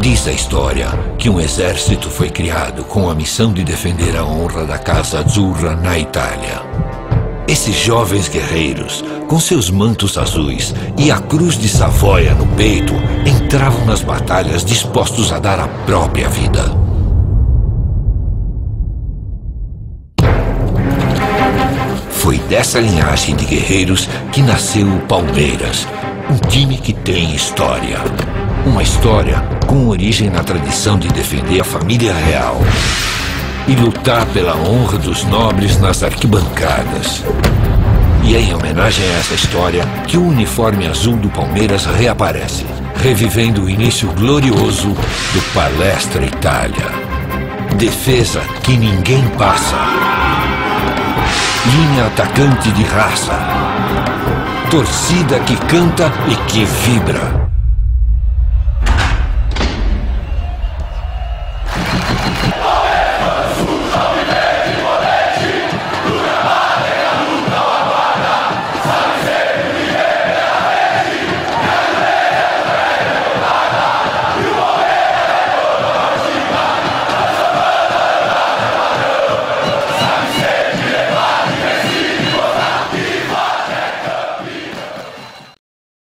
Diz a história que um exército foi criado com a missão de defender a honra da Casa Azzurra na Itália. Esses jovens guerreiros, com seus mantos azuis e a cruz de Savoia no peito, entravam nas batalhas dispostos a dar a própria vida. Foi dessa linhagem de guerreiros que nasceu o Palmeiras, um time que tem história. Uma história com origem na tradição de defender a família real e lutar pela honra dos nobres nas arquibancadas. E é em homenagem a essa história que o uniforme azul do Palmeiras reaparece, revivendo o início glorioso do Palestra Itália. Defesa que ninguém passa. Linha atacante de raça. Torcida que canta e que vibra.